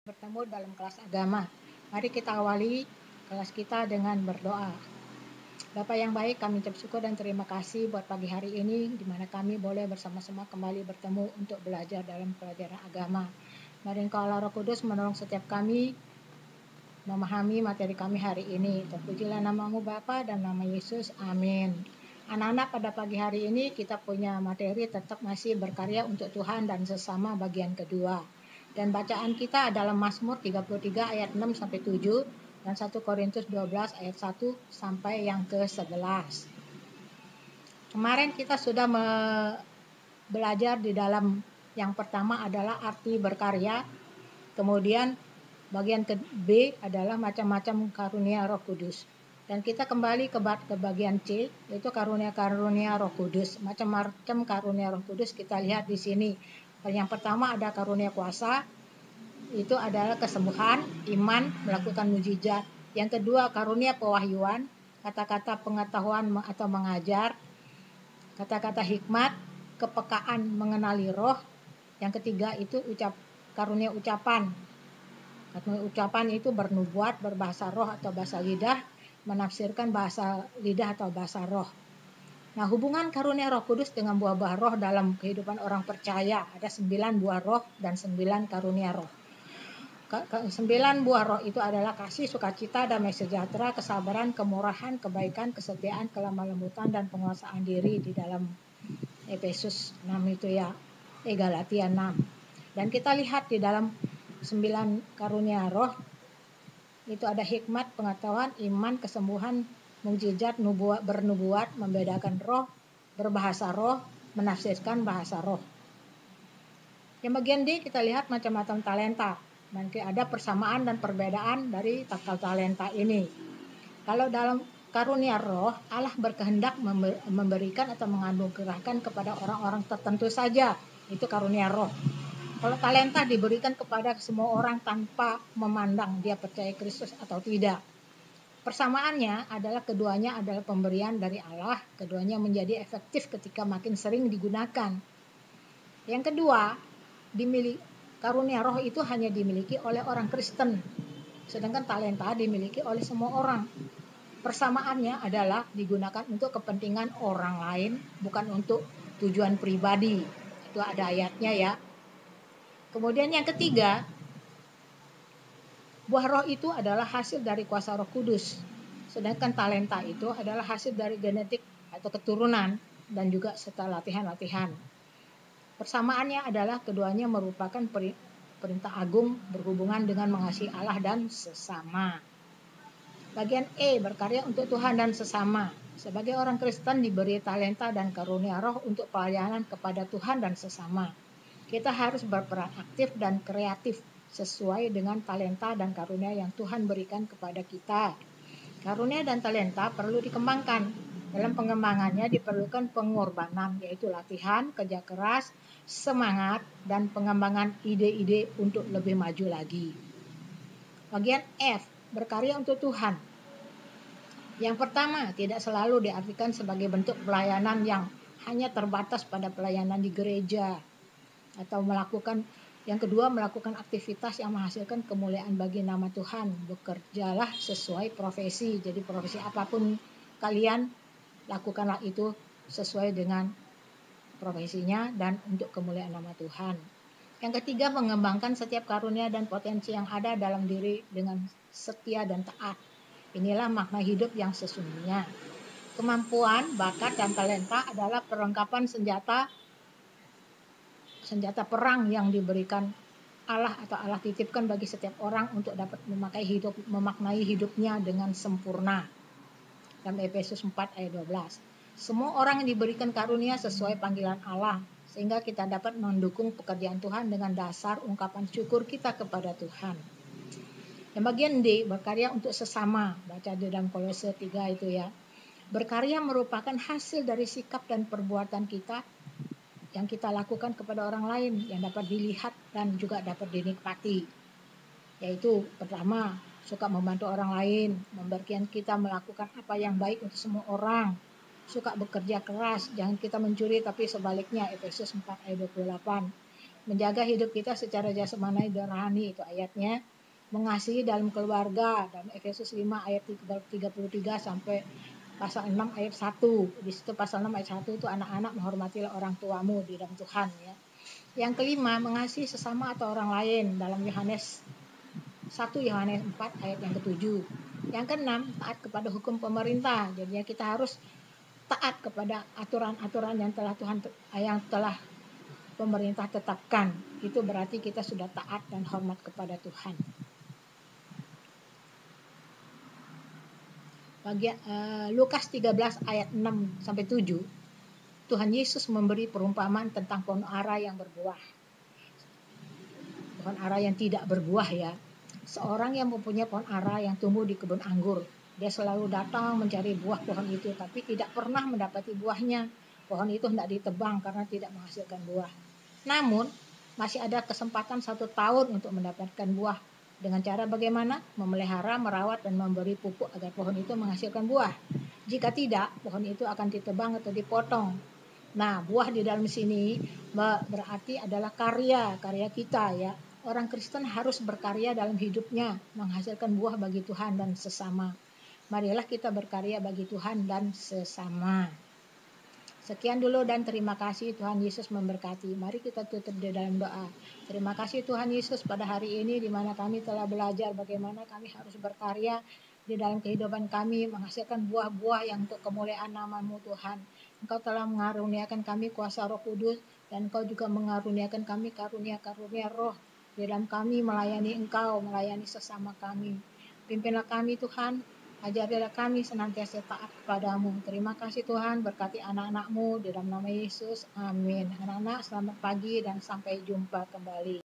Bertemu dalam kelas agama. Mari kita awali kelas kita dengan berdoa. Bapa yang baik, kami ucap syukur dan terima kasih buat pagi hari ini di mana kami boleh bersama-sama kembali bertemu untuk belajar dalam pelajaran agama. Mari Engkau Allah Roh Kudus menolong setiap kami memahami materi kami hari ini. Terpujilah nama-Mu Bapa dan nama Yesus. Amin. Anak-anak, pada pagi hari ini kita punya materi tetap masih berkarya untuk Tuhan dan sesama bagian kedua. Dan bacaan kita adalah Mazmur 33 ayat 6 sampai 7 dan 1 Korintus 12 ayat 1 sampai yang ke-11. Kemarin kita sudah belajar di dalam yang pertama adalah arti berkarya. Kemudian bagian B adalah macam-macam karunia Roh Kudus. Dan kita kembali ke bagian C, yaitu karunia-karunia Roh Kudus. Macam-macam karunia Roh Kudus kita lihat di sini. Yang pertama ada karunia kuasa, itu adalah kesembuhan, iman, melakukan mujizat. Yang kedua karunia pewahyuan, kata-kata pengetahuan atau mengajar, kata-kata hikmat, kepekaan mengenali roh. Yang ketiga itu karunia ucapan. Karunia ucapan itu bernubuat, berbahasa roh atau bahasa lidah, menafsirkan bahasa lidah atau bahasa roh. Nah, hubungan karunia Roh Kudus dengan buah-buah roh dalam kehidupan orang percaya, ada 9 buah roh dan 9 karunia roh. 9 buah roh itu adalah kasih, sukacita, damai sejahtera, kesabaran, kemurahan, kebaikan, kesetiaan, kelemah lembutan, dan penguasaan diri di dalam Efesus 6 itu ya, Galatia 6. Dan kita lihat di dalam 9 karunia roh itu ada hikmat, pengetahuan, iman, kesembuhan, mujizat, bernubuat, membedakan roh, berbahasa roh, menafsirkan bahasa roh. Yang bagian D kita lihat macam-macam talenta. Nanti ada persamaan dan perbedaan dari talenta ini. Kalau dalam karunia roh, Allah berkehendak memberikan atau menganugerahkan kepada orang-orang tertentu saja. Itu karunia roh. Kalau talenta diberikan kepada semua orang tanpa memandang dia percaya Kristus atau tidak. Persamaannya adalah keduanya adalah pemberian dari Allah. Keduanya menjadi efektif ketika makin sering digunakan. Yang kedua, karunia roh itu hanya dimiliki oleh orang Kristen. Sedangkan talenta dimiliki oleh semua orang. Persamaannya adalah digunakan untuk kepentingan orang lain, bukan untuk tujuan pribadi. Itu ada ayatnya ya. Kemudian yang ketiga, buah roh itu adalah hasil dari kuasa Roh Kudus. Sedangkan talenta itu adalah hasil dari genetik atau keturunan dan juga setelah latihan-latihan. Persamaannya adalah keduanya merupakan perintah agung berhubungan dengan mengasihi Allah dan sesama. Bagian E, berkarya untuk Tuhan dan sesama. Sebagai orang Kristen diberi talenta dan karunia roh untuk pelayanan kepada Tuhan dan sesama. Kita harus berperan aktif dan kreatif sesuai dengan talenta dan karunia yang Tuhan berikan kepada kita. Karunia dan talenta perlu dikembangkan. Dalam pengembangannya diperlukan pengorbanan, yaitu latihan, kerja keras, semangat, dan pengembangan ide-ide untuk lebih maju lagi. Bagian F, berkarya untuk Tuhan. Yang pertama, tidak selalu diartikan sebagai bentuk pelayanan yang hanya terbatas pada pelayanan di gereja. Atau yang kedua, melakukan aktivitas yang menghasilkan kemuliaan bagi nama Tuhan. Bekerjalah sesuai profesi. Jadi profesi apapun kalian, lakukanlah itu sesuai dengan profesinya dan untuk kemuliaan nama Tuhan. Yang ketiga, mengembangkan setiap karunia dan potensi yang ada dalam diri dengan setia dan taat. Inilah makna hidup yang sesungguhnya. Kemampuan, bakat, dan talenta adalah perlengkapan senjata perang yang diberikan Allah atau Allah titipkan bagi setiap orang untuk dapat memaknai hidupnya dengan sempurna. Dalam Efesus 4 ayat 12. Semua orang yang diberikan karunia sesuai panggilan Allah, sehingga kita dapat mendukung pekerjaan Tuhan dengan dasar ungkapan syukur kita kepada Tuhan. Yang bagian D, berkarya untuk sesama. Baca di dalam Kolose 3 itu ya. Berkarya merupakan hasil dari sikap dan perbuatan kita yang kita lakukan kepada orang lain yang dapat dilihat dan juga dapat dinikmati. Yaitu pertama, suka membantu orang lain, memberikan kita melakukan apa yang baik untuk semua orang. Suka bekerja keras, jangan kita mencuri tapi sebaliknya, Efesus 4 ayat 28. menjaga hidup kita secara jasmani dan rohani, itu ayatnya. Mengasihi dalam keluarga, dalam Efesus 5 ayat 33 sampai pasal 6 ayat 1. Di situ pasal 6 ayat 1 itu anak-anak menghormatilah orang tuamu di dalam Tuhan ya. Yang kelima, mengasihi sesama atau orang lain dalam Yohanes 1 Yohanes 4 ayat yang ke-7. Yang keenam, taat kepada hukum pemerintah. Jadinya kita harus taat kepada aturan-aturan yang telah pemerintah tetapkan. Itu berarti kita sudah taat dan hormat kepada Tuhan. Lukas 13 ayat 6 sampai 7. Tuhan Yesus memberi perumpamaan tentang pohon ara yang berbuah. Pohon ara yang tidak berbuah ya. Seorang yang mempunyai pohon ara yang tumbuh di kebun anggur. Dia selalu datang mencari buah pohon itu, tapi tidak pernah mendapati buahnya. Pohon itu hendak ditebang karena tidak menghasilkan buah. Namun, masih ada kesempatan 1 tahun untuk mendapatkan buah. Dengan cara bagaimana? Memelihara, merawat, dan memberi pupuk agar pohon itu menghasilkan buah. Jika tidak, pohon itu akan ditebang atau dipotong. Nah, buah di dalam sini berarti adalah karya kita ya. Orang Kristen harus berkarya dalam hidupnya, menghasilkan buah bagi Tuhan dan sesama. Marilah kita berkarya bagi Tuhan dan sesama. Sekian dulu dan terima kasih. Tuhan Yesus memberkati. Mari kita tutup di dalam doa. Terima kasih Tuhan Yesus pada hari ini di mana kami telah belajar bagaimana kami harus berkarya di dalam kehidupan kami, menghasilkan buah-buah yang untuk kemuliaan nama-Mu Tuhan. Engkau telah mengaruniakan kami kuasa Roh Kudus dan Engkau juga mengaruniakan kami karunia-karunia roh di dalam kami melayani Engkau, melayani sesama kami. Pimpinlah kami Tuhan. Ajarilah kami senantiasa taat kepadamu. Terima kasih Tuhan, berkati anak-anak-Mu di dalam nama Yesus. Amin. Anak-anak, selamat pagi dan sampai jumpa kembali.